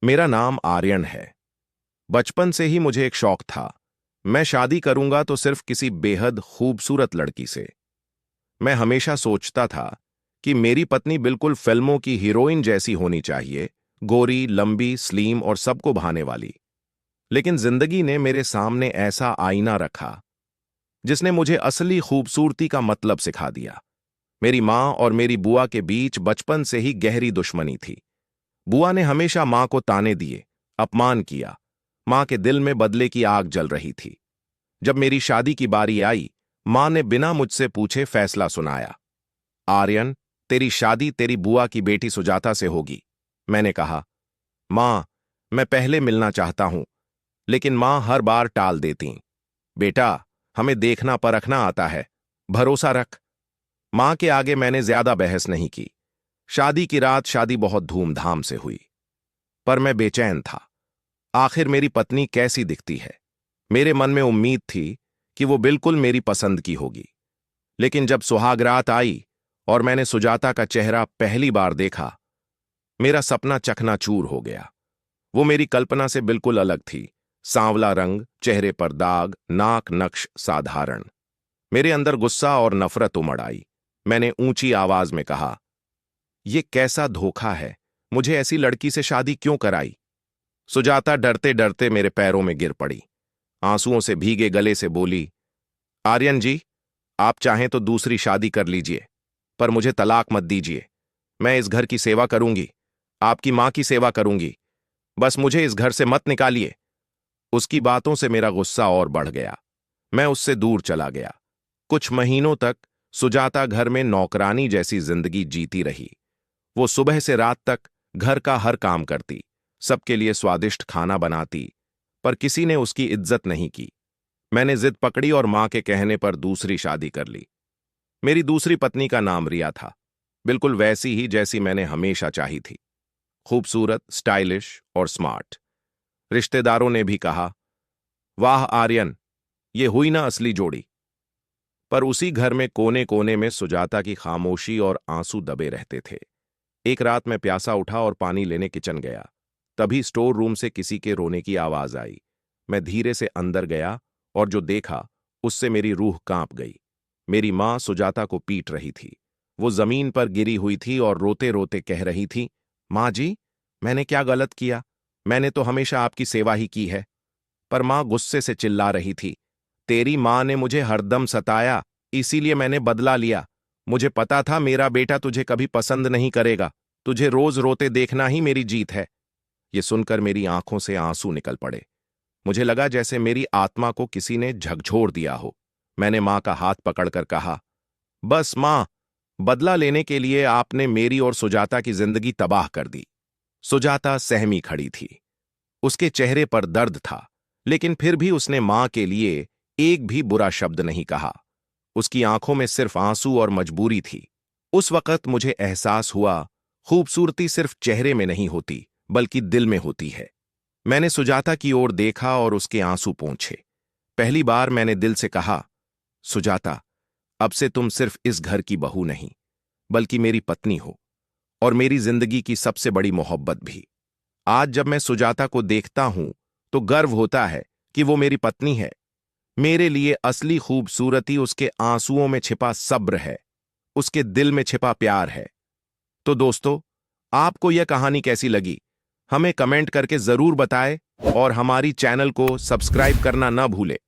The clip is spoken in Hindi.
मेरा नाम आर्यन है। बचपन से ही मुझे एक शौक था। मैं शादी करूंगा तो सिर्फ किसी बेहद खूबसूरत लड़की से। मैं हमेशा सोचता था कि मेरी पत्नी बिल्कुल फिल्मों की हीरोइन जैसी होनी चाहिए, गोरी, लंबी, स्लीम और सबको भाने वाली। लेकिन जिंदगी ने मेरे सामने ऐसा आईना रखा जिसने मुझे असली खूबसूरती का मतलब सिखा दिया। मेरी माँ और मेरी बुआ के बीच बचपन से ही गहरी दुश्मनी थी। बुआ ने हमेशा माँ को ताने दिए, अपमान किया। माँ के दिल में बदले की आग जल रही थी। जब मेरी शादी की बारी आई, माँ ने बिना मुझसे पूछे फैसला सुनाया। आर्यन, तेरी शादी तेरी बुआ की बेटी सुजाता से होगी। मैंने कहा, माँ, मैं पहले मिलना चाहता हूं। लेकिन माँ हर बार टाल देती। बेटा, हमें देखना परखना आता है, भरोसा रख। माँ के आगे मैंने ज्यादा बहस नहीं की। शादी की रात शादी बहुत धूमधाम से हुई। पर मैं बेचैन था। आखिर मेरी पत्नी कैसी दिखती है? मेरे मन में उम्मीद थी कि वो बिल्कुल मेरी पसंद की होगी। लेकिन जब सुहागरात आई और मैंने सुजाता का चेहरा पहली बार देखा, मेरा सपना चकनाचूर हो गया। वो मेरी कल्पना से बिल्कुल अलग थी। सांवला रंग, चेहरे पर दाग, नाक नक्श साधारण। मेरे अंदर गुस्सा और नफरत उमड़ आई। मैंने ऊंची आवाज में कहा, ये कैसा धोखा है? मुझे ऐसी लड़की से शादी क्यों कराई? सुजाता डरते डरते मेरे पैरों में गिर पड़ी। आंसुओं से भीगे गले से बोली, आर्यन जी, आप चाहें तो दूसरी शादी कर लीजिए, पर मुझे तलाक मत दीजिए। मैं इस घर की सेवा करूंगी, आपकी मां की सेवा करूंगी। बस मुझे इस घर से मत निकालिए। उसकी बातों से मेरा गुस्सा और बढ़ गया। मैं उससे दूर चला गया। कुछ महीनों तक सुजाता घर में नौकरानी जैसी जिंदगी जीती रही। वो सुबह से रात तक घर का हर काम करती, सबके लिए स्वादिष्ट खाना बनाती, पर किसी ने उसकी इज्जत नहीं की। मैंने जिद पकड़ी और मां के कहने पर दूसरी शादी कर ली। मेरी दूसरी पत्नी का नाम रिया था, बिल्कुल वैसी ही जैसी मैंने हमेशा चाही थी। खूबसूरत, स्टाइलिश और स्मार्ट। रिश्तेदारों ने भी कहा, वाह आर्यन, ये हुई ना असली जोड़ी। पर उसी घर में कोने कोने में सुजाता की खामोशी और आंसू दबे रहते थे। एक रात मैं प्यासा उठा और पानी लेने किचन गया। तभी स्टोर रूम से किसी के रोने की आवाज आई। मैं धीरे से अंदर गया और जो देखा उससे मेरी रूह कांप गई। मेरी मां सुजाता को पीट रही थी। वो जमीन पर गिरी हुई थी और रोते रोते कह रही थी, मां जी, मैंने क्या गलत किया? मैंने तो हमेशा आपकी सेवा ही की है। पर मां गुस्से से चिल्ला रही थी, तेरी मां ने मुझे हरदम सताया, इसीलिए मैंने बदला लिया। मुझे पता था मेरा बेटा तुझे कभी पसंद नहीं करेगा। तुझे रोज रोते देखना ही मेरी जीत है। ये सुनकर मेरी आंखों से आंसू निकल पड़े। मुझे लगा जैसे मेरी आत्मा को किसी ने झकझोर दिया हो। मैंने मां का हाथ पकड़कर कहा, बस मां, बदला लेने के लिए आपने मेरी और सुजाता की जिंदगी तबाह कर दी। सुजाता सहमी खड़ी थी। उसके चेहरे पर दर्द था, लेकिन फिर भी उसने मां के लिए एक भी बुरा शब्द नहीं कहा। उसकी आंखों में सिर्फ आंसू और मजबूरी थी। उस वक्त मुझे एहसास हुआ, खूबसूरती सिर्फ चेहरे में नहीं होती, बल्कि दिल में होती है। मैंने सुजाता की ओर देखा और उसके आंसू पोंछे। पहली बार मैंने दिल से कहा, सुजाता, अब से तुम सिर्फ इस घर की बहू नहीं, बल्कि मेरी पत्नी हो, और मेरी जिंदगी की सबसे बड़ी मोहब्बत भी। आज जब मैं सुजाता को देखता हूं तो गर्व होता है कि वो मेरी पत्नी है। मेरे लिए असली खूबसूरती उसके आंसुओं में छिपा सब्र है, उसके दिल में छिपा प्यार है। तो दोस्तों, आपको यह कहानी कैसी लगी? हमें कमेंट करके जरूर बताएं और हमारी चैनल को सब्सक्राइब करना न भूलें।